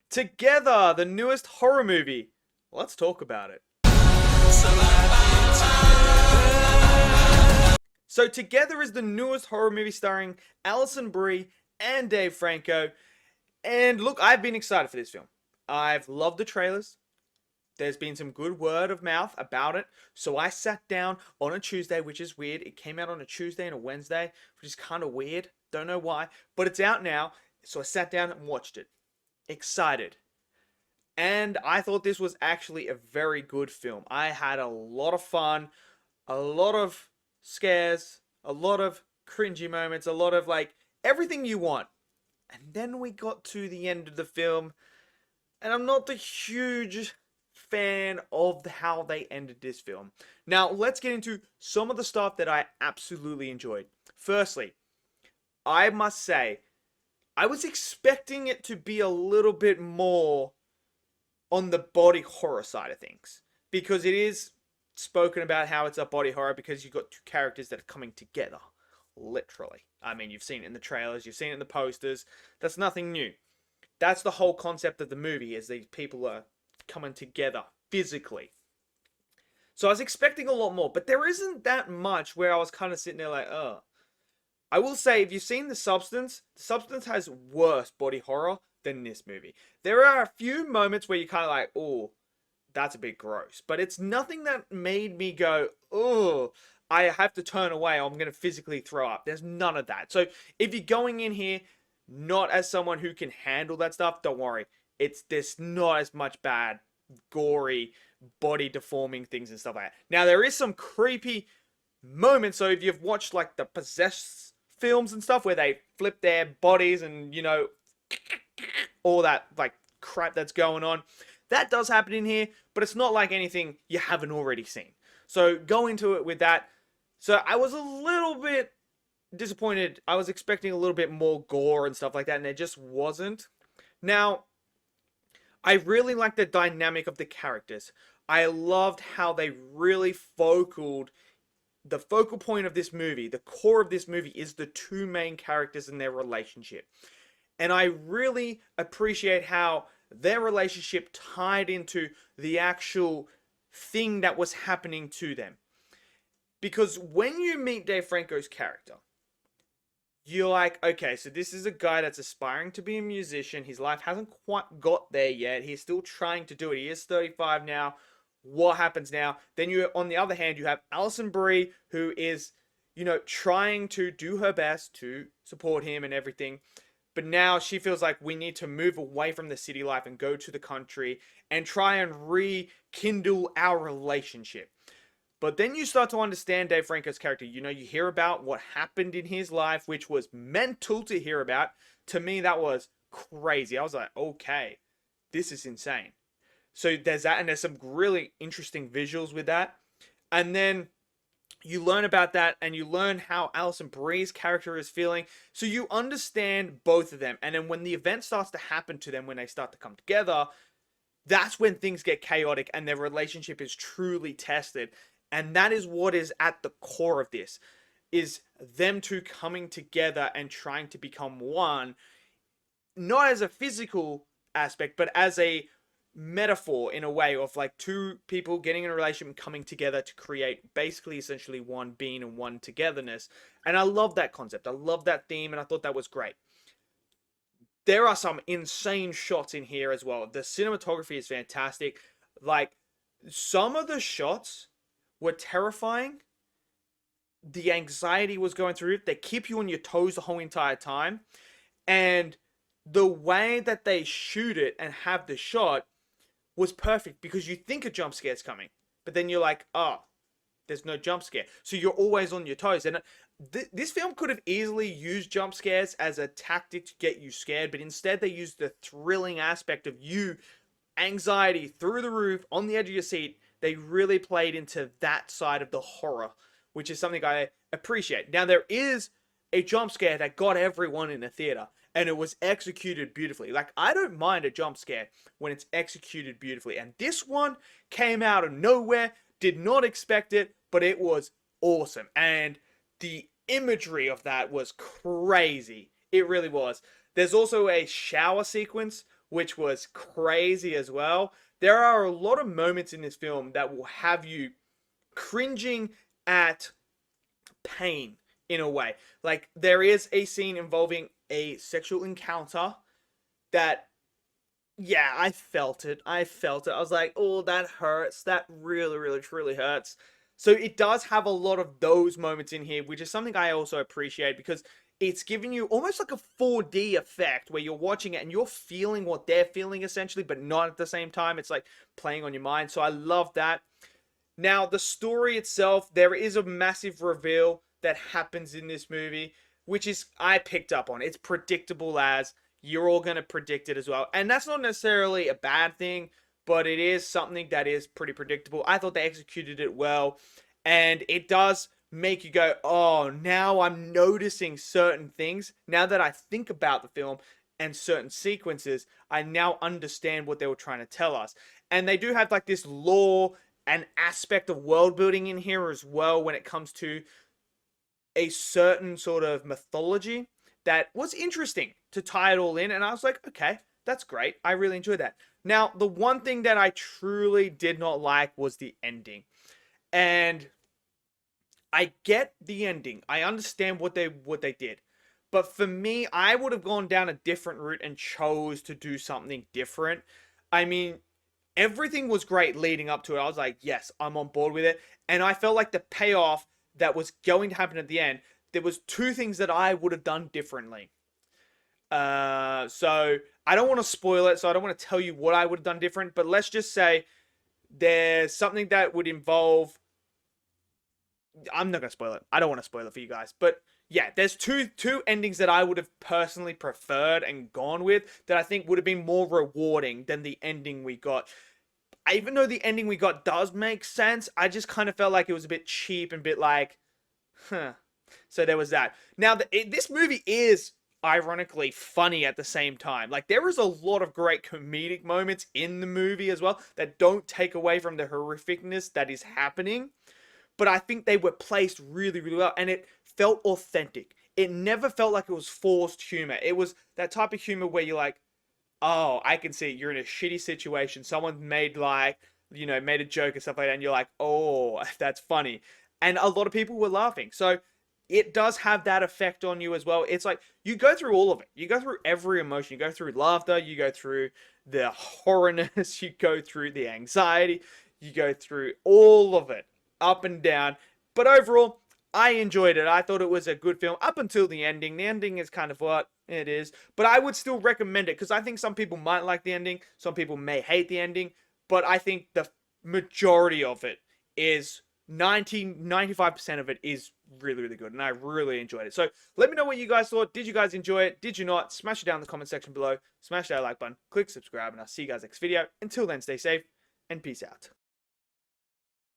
Together, the newest horror movie. Let's talk about it. So, Together is the newest horror movie starring Alison Brie and Dave Franco. And look, I've been excited for this film. I've loved the trailers. There's been some good word of mouth about it. So I sat down on a Tuesday, which is weird. It came out on a Tuesday and a Wednesday, which is kind of weird. Don't know why. But it's out now. So I sat down and watched it. Excited. And I thought this was actually a very good film. I had a lot of fun, a lot of scares, a lot of cringy moments, a lot of like everything you want. And then we got to the end of the film, and I'm not the huge fan of how they ended this film. Now, let's get into some of the stuff that I absolutely enjoyed. Firstly, I must say, I was expecting it to be a little bit more on the body horror side of things, because it is spoken about how it's a body horror because you've got two characters that are coming together, literally. I mean, you've seen it in the trailers, you've seen it in the posters. That's nothing new. That's the whole concept of the movie, is these people are coming together physically. So I was expecting a lot more, but there isn't that much where I was kind of sitting there like, oh. I will say, if you've seen The Substance has worse body horror than this movie. There are a few moments where you're kind of like, oh, that's a bit gross. But it's nothing that made me go, oh, I have to turn away, I'm going to physically throw up. There's none of that. So if you're going in here not as someone who can handle that stuff, don't worry. There's not as much bad, gory, body deforming things and stuff like that. Now, there is some creepy moments. So if you've watched like the Possessed films and stuff where they flip their bodies and, all that like crap that's going on, that does happen in here, but it's not like anything you haven't already seen. So go into it with that. So I was a little bit disappointed. I was expecting a little bit more gore and stuff like that, and it just wasn't. Now, I really liked the dynamic of the characters. I loved how they really the focal point of this movie, the core of this movie, is the two main characters and their relationship. And I really appreciate how their relationship tied into the actual thing that was happening to them. Because when you meet Dave Franco's character, you're like, okay, so this is a guy that's aspiring to be a musician. His life hasn't quite got there yet. He's still trying to do it. He is 35 now. What happens now? Then on the other hand, you have Alison Brie, who is, trying to do her best to support him and everything. But now she feels like we need to move away from the city life and go to the country and try and rekindle our relationship. But then you start to understand Dave Franco's character. You hear about what happened in his life, which was mental to hear about. To me, that was crazy. I was like, okay, this is insane. So there's that, and there's some really interesting visuals with that. And then you learn about that, and you learn how Alison Brie's character is feeling. So you understand both of them. And then when the event starts to happen to them, when they start to come together, that's when things get chaotic and their relationship is truly tested. And that is what is at the core of this, is them two coming together and trying to become one, not as a physical aspect, but as a metaphor in a way of like two people getting in a relationship and coming together to create basically essentially one being and one togetherness. And I love that concept. I love that theme, and I thought that was great. There are some insane shots in here as well. The cinematography is fantastic. Like, some of the shots were terrifying. The anxiety was going through it. They keep you on your toes the whole entire time. And the way that they shoot it and have the shot was perfect, because you think a jump scare's coming, but then you're like, oh, there's no jump scare. So you're always on your toes. And this film could have easily used jump scares as a tactic to get you scared, but instead they used the thrilling aspect of you, anxiety through the roof, on the edge of your seat. They really played into that side of the horror, which is something I appreciate. Now, there is a jump scare that got everyone in the theater, and it was executed beautifully. Like, I don't mind a jump scare when it's executed beautifully. And this one came out of nowhere, did not expect it, but it was awesome. And the imagery of that was crazy. It really was. There's also a shower sequence which was crazy as well. There are a lot of moments in this film that will have you cringing at pain in a way. Like, there is a scene involving a sexual encounter that, yeah, I felt it. I felt it. I was like, oh, that hurts. That really, really, truly hurts. So it does have a lot of those moments in here, which is something I also appreciate because it's giving you almost like a 4D effect where you're watching it and you're feeling what they're feeling essentially, but not at the same time. It's like playing on your mind. So I love that. Now, the story itself, there is a massive reveal that happens in this movie, which is, I picked up on. It's predictable as you're all going to predict it as well. And that's not necessarily a bad thing, but it is something that is pretty predictable. I thought they executed it well, and it does make you go, oh, now I'm noticing certain things. Now that I think about the film and certain sequences, I now understand what they were trying to tell us. And they do have like this lore and aspect of world building in here as well when it comes to a certain sort of mythology that was interesting to tie it all in. And I was like, okay, that's great. I really enjoyed that. Now, the one thing that I truly did not like was the ending. And I get the ending. I understand what they did. But for me, I would have gone down a different route and chose to do something different. I mean, everything was great leading up to it. I was like, yes, I'm on board with it. And I felt like the payoff that was going to happen at the end, there was two things that I would have done differently. So I don't want to spoil it, so I don't want to tell you what I would have done different, but let's just say there's something that would involve, I'm not going to spoil it. I don't want to spoil it for you guys, but yeah, there's two endings that I would have personally preferred and gone with that I think would have been more rewarding than the ending we got. Even though the ending we got does make sense, I just kind of felt like it was a bit cheap and a bit like, huh. So there was that. Now, this movie is ironically funny at the same time. Like, there is a lot of great comedic moments in the movie as well that don't take away from the horrificness that is happening. But I think they were placed really, really well, and it felt authentic. It never felt like it was forced humor. It was that type of humor where you're like, oh, I can see you're in a shitty situation. Someone made like, made a joke or stuff like that, and you're like, oh, that's funny. And a lot of people were laughing. So it does have that effect on you as well. It's like you go through all of it. You go through every emotion. You go through laughter. You go through the horrorness. You go through the anxiety. You go through all of it, up and down. But overall, I enjoyed it. I thought it was a good film up until the ending. The ending is kind of what it is. But I would still recommend it because I think some people might like the ending. Some people may hate the ending. But I think the majority of it is 95% of it is really, really good. And I really enjoyed it. So let me know what you guys thought. Did you guys enjoy it? Did you not? Smash it down in the comment section below. Smash that like button. Click subscribe. And I'll see you guys next video. Until then, stay safe and peace out.